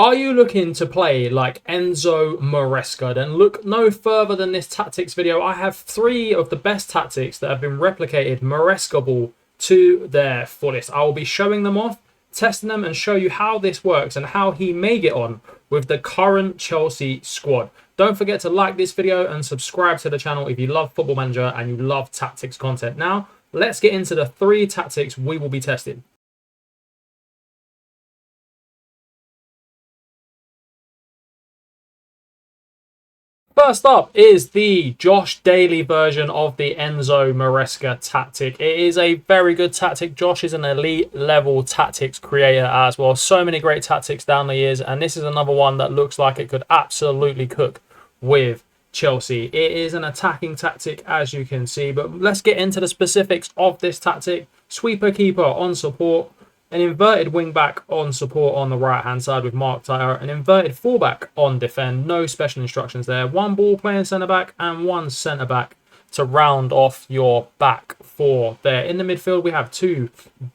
Are you looking to play like Enzo Maresca? Then look no further than this tactics video. I have 3 of the best tactics that have been replicated Maresca ball to their fullest. I will be showing them off, testing them, and show you how this works and how he may get on with the current Chelsea squad. Don't forget to like this video and subscribe to the channel if you love Football Manager and you love tactics content. Now, let's get into the 3 tactics we will be testing. First up is the Josh Daly version of the Enzo Maresca tactic. It is a very good tactic. Josh is an elite level tactics creator as well. So many great tactics down the years, and this is another one that looks like it could absolutely cook with Chelsea. It is an attacking tactic, as you can see, but let's get into the specifics of this tactic. Sweeper keeper on support, an inverted wing back on support on the right hand side with Mark Tyler, an inverted fullback on defend, no special instructions there, 1 ball playing centre back and 1 centre back to round off your back 4 there. In the midfield we have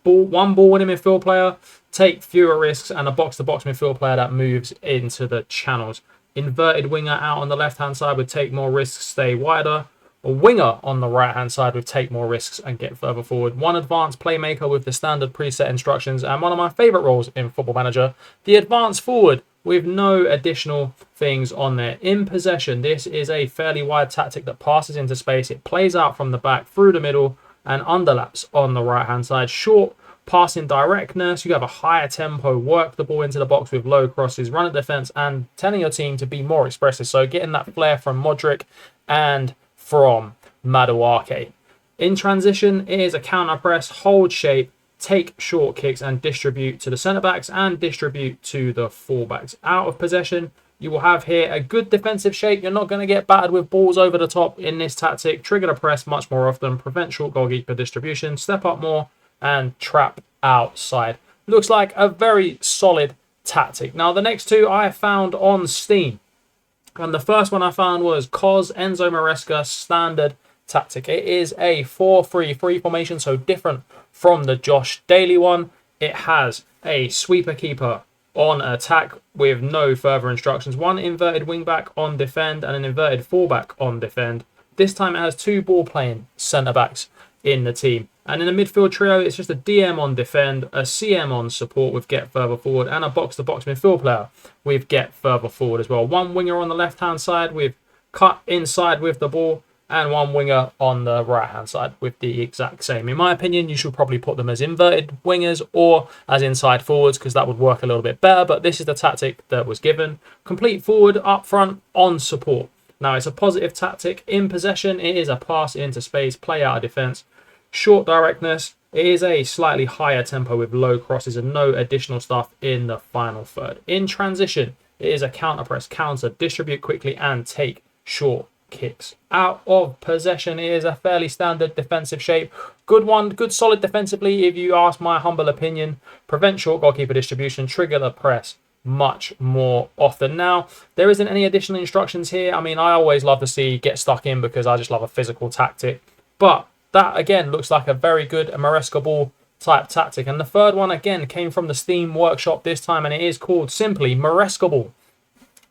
1 ball winning midfield player, take fewer risks, and a box to box midfield player that moves into the channels. Inverted winger out on the left hand side would take more risks, stay wider. A winger on the right hand side would take more risks and get further forward. 1 advanced playmaker with the standard preset instructions, and one of my favourite roles in Football Manager, the advanced forward with no additional things on there. In possession, this is a fairly wide tactic that passes into space. It plays out from the back through the middle and underlaps on the right hand side. Short passing directness, you have a higher tempo, work the ball into the box with low crosses, run at defence, and telling your team to be more expressive. So getting that flair from Modric and from Madueke. In transition, it is a counter press, hold shape, take short kicks and distribute to the centre backs and distribute to the fullbacks. Out of possession, you will have here a good defensive shape. You're not going to get battered with balls over the top in this tactic. Trigger the press much more often, prevent short goalkeeper distribution, step up more and trap outside. Looks like a very solid tactic. Now the next 2 I found on Steam. And the first one I found was COS Enzo Maresca standard tactic. It is a 4-3-3 formation, so different from the Josh Daly one. It has a sweeper keeper on attack with no further instructions, 1 inverted wing back on defend and an inverted fullback on defend. This time it has 2 ball playing centre backs in the team. And in the midfield trio, it's just a DM on defend, a CM on support with get further forward, and a box-to-box midfield player with get further forward as well. 1 winger on the left-hand side with cut inside with the ball, and 1 winger on the right-hand side with the exact same. In my opinion, you should probably put them as inverted wingers or as inside forwards because that would work a little bit better, but this is the tactic that was given. Complete forward, up front, on support. Now, it's a positive tactic. In possession, it is a pass into space, play out of defence. Short directness, it is a slightly higher tempo with low crosses and no additional stuff in the final third. In transition, it is a counter press, counter, distribute quickly and take short kicks. Out of possession, it is a fairly standard defensive shape. Good one, good solid defensively if you ask my humble opinion. Prevent short goalkeeper distribution, trigger the press much more often. Now, there isn't any additional instructions here. I mean, I always love to see get stuck in because I just love a physical tactic. But that, again, looks like a very good Maresca ball type tactic. And the third one, again, came from the Steam workshop this time, and it is called simply Maresca ball.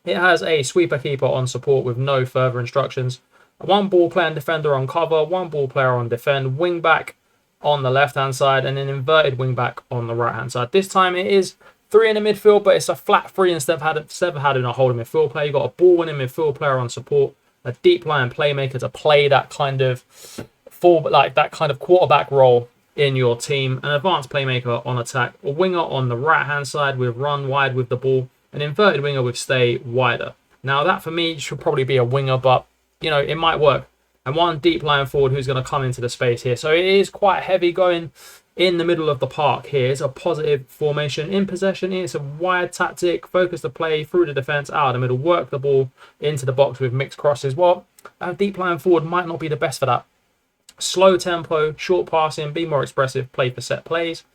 It has a sweeper keeper on support with no further instructions. 1 ball player and defender on cover, 1 ball player on defend, wing back on the left-hand side, and an inverted wing back on the right-hand side. This time it is 3 in the midfield, but it's a flat 3 instead of having a holding midfield player. You've got a ball-winning midfield player on support, a deep-lying playmaker to play that kind of quarterback role in your team, an advanced playmaker on attack, a winger on the right hand side with run wide with the ball, an inverted winger with stay wider. Now that for me should probably be a winger, but you know, it might work. And 1 deep lying forward who's going to come into the space here. So it is quite heavy going in the middle of the park here. It's a positive formation. In possession, it's a wide tactic, focus the play through the defence, out of the middle, work the ball into the box with mixed crosses. Well, a deep lying forward might not be the best for that. Slow tempo, short passing, be more expressive, play for set plays.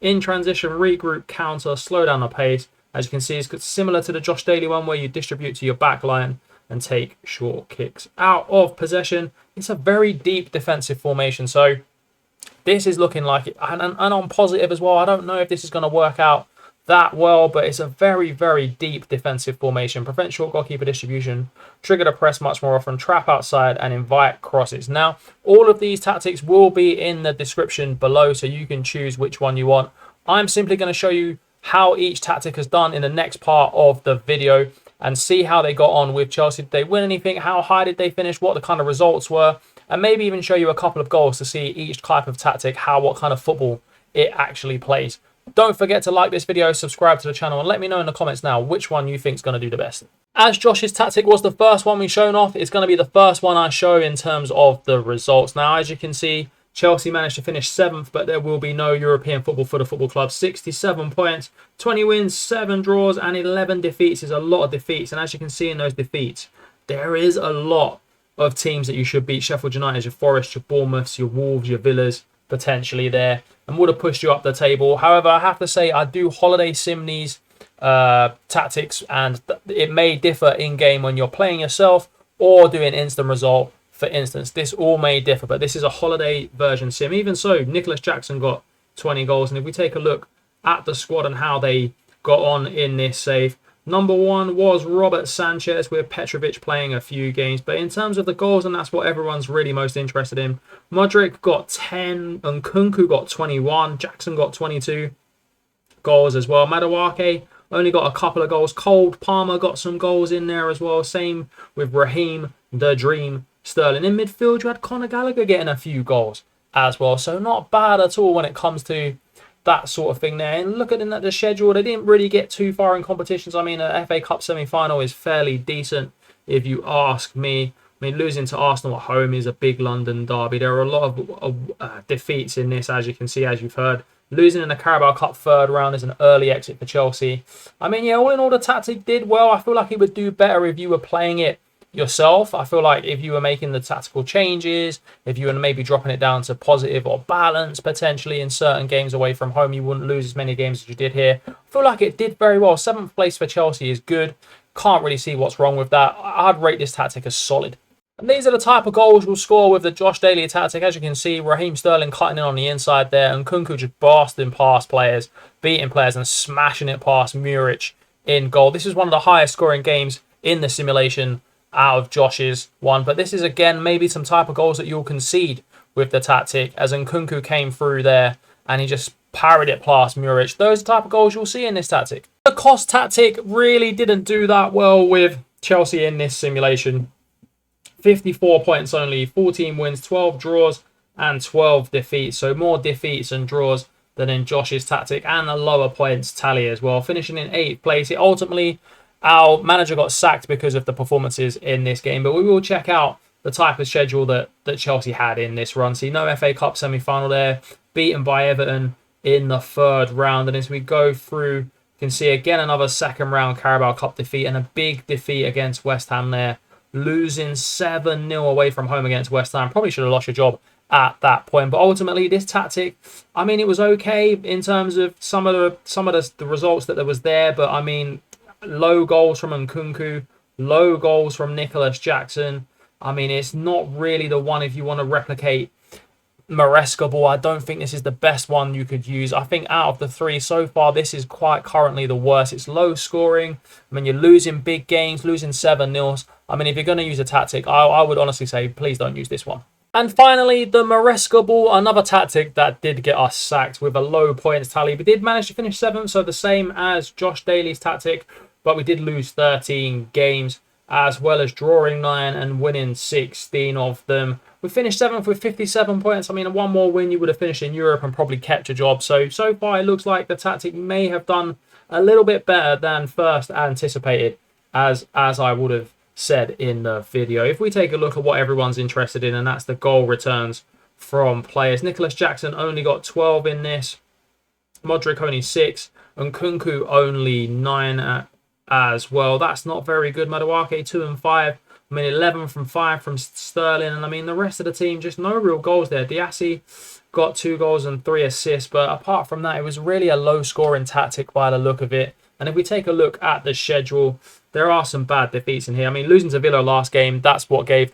In transition, regroup, counter, slow down the pace. As you can see, it's similar to the Josh Daly one where you distribute to your back line and take short kicks. Out of possession, it's a very deep defensive formation. So this is looking like it. And on positive as well, I don't know if this is going to work out that well, but it's a very, very deep defensive formation. Prevent short goalkeeper distribution, trigger the press much more often, trap outside, and invite crosses. Now, all of these tactics will be in the description below, so you can choose which one you want. I'm simply going to show you how each tactic has done in the next part of the video and see how they got on with Chelsea. Did they win anything? How high did they finish? What the kind of results were? And maybe even show you a couple of goals to see each type of tactic, what kind of football it actually plays. Don't forget to like this video, subscribe to the channel, and let me know in the comments now which one you think is going to do the best. As Josh's tactic was the first one we've shown off, it's going to be the first one I show in terms of the results. Now, as you can see, Chelsea managed to finish 7th, but there will be no European football for the football club. 67 points, 20 wins, 7 draws, and 11 defeats is a lot of defeats. And as you can see in those defeats, there is a lot of teams that you should beat. Sheffield United, your Forest, your Bournemouths, your Wolves, your Villas, potentially there, and would have pushed you up the table. However, I have to say I do holiday sim these tactics, and it may differ in game when you're playing yourself or doing instant result. For instance, this all may differ, but this is a holiday version sim. Even so, Nicholas Jackson got 20 goals, and if we take a look at the squad and how they got on in this save, number 1 was Robert Sanchez, with Petrovic playing a few games. But in terms of the goals, and that's what everyone's really most interested in, Modric got 10, and Nkunku got 21. Jackson got 22 goals as well. Madueke only got a couple of goals. Cold Palmer got some goals in there as well. Same with Raheem, the Dream, Sterling. In midfield, you had Conor Gallagher getting a few goals as well. So not bad at all when it comes to that sort of thing there. And looking at the schedule, they didn't really get too far in competitions. I mean, an FA Cup semi-final is fairly decent if you ask me. I mean, losing to Arsenal at home is a big London derby. There are a lot of defeats in this, as you can see, as you've heard. Losing in the Carabao Cup 3rd round is an early exit for Chelsea. I mean, yeah, all in all, the tactic did well. I feel like it would do better if you were playing it yourself. I feel like if you were making the tactical changes, if you were maybe dropping it down to positive or balance potentially in certain games away from home, you wouldn't lose as many games as you did here. I feel like it did very well. 7th place for Chelsea is good. Can't really see what's wrong with that. I'd rate this tactic as solid. And these are the type of goals you'll score with the Josh Daly tactic. As you can see, Raheem Sterling cutting in on the inside there, and Nkunku just blasting past players, beating players and smashing it past Muric in goal. This is one of the highest scoring games in the simulation out of Josh's one. But this is, again, maybe some type of goals that you'll concede with the tactic, as Nkunku came through there and he just parried it past Muric. Those are the type of goals you'll see in this tactic. The cost tactic really didn't do that well with Chelsea in this simulation. 54 points only, 14 wins, 12 draws, and 12 defeats. So more defeats and draws than in Josh's tactic, and a lower points tally as well. Finishing in 8th place. Ultimately, our manager got sacked because of the performances in this game, but we will check out the type of schedule that Chelsea had in this run. See, no FA Cup semi-final there, beaten by Everton in the 3rd round. And as we go through, you can see again another 2nd round Carabao Cup defeat and a big defeat against West Ham there. Losing 7-0 away from home against West Ham. Probably should have lost your job at that point. But ultimately, this tactic, I mean, it was okay in terms of some of the results that there was there. But I mean, low goals from Nkunku, low goals from Nicholas Jackson. I mean, it's not really the one if you want to replicate Maresca ball. I don't think this is the best one you could use. I think out of the 3 so far, this is quite currently the worst. It's low scoring. I mean, you're losing big games, losing 7-0. I mean, if you're going to use a tactic, I would honestly say, please don't use this one. And finally, the Maresca ball, another tactic that did get us sacked with a low points tally. We did manage to finish 7th, so the same as Josh Daly's tactic, but we did lose 13 games, as well as drawing 9 and winning 16 of them. We finished 7th with 57 points. I mean, one more win, you would have finished in Europe and probably kept your job. So far, it looks like the tactic may have done a little bit better than first anticipated, as I would have said in the video. If we take a look at what everyone's interested in, and that's the goal returns from players. Nicholas Jackson only got 12 in this. Modric only 6. And Nkunku only 9 as well. That's not very good. Madueke 2 and 5. I mean, 11 from 5 from Sterling. And I mean, the rest of the team, just no real goals there. Diassi got 2 goals and 3 assists. But apart from that, it was really a low-scoring tactic by the look of it. And if we take a look at the schedule, there are some bad defeats in here. I mean, losing to Villa last game, that's what made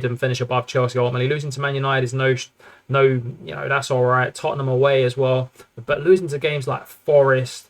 them finish above Chelsea ultimately. Losing to Man United is no, that's all right. Tottenham away as well. But losing to games like Forest,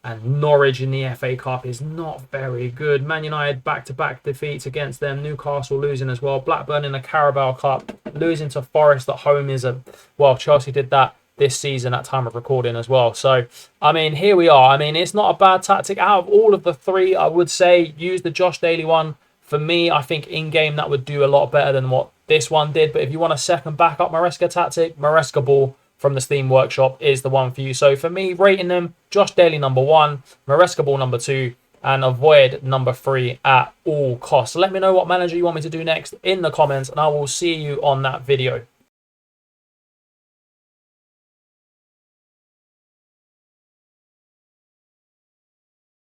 And Norwich in the FA Cup is not very good. Man United back-to-back defeats against them. Newcastle losing as well. Blackburn in the Carabao Cup losing to Forest at home is a... Well, Chelsea did that this season at time of recording as well. So, I mean, here we are. I mean, it's not a bad tactic. Out of all of the three, I would say use the Josh Daly one. For me, I think in-game that would do a lot better than what this one did. But if you want a second backup Maresca tactic, Maresca ball from the Steam Workshop is the one for you. So for me, rating them, Josh Daly number 1, Maresca ball number 2, and avoid number 3 at all costs. Let me know what manager you want me to do next in the comments, and I will see you on that video.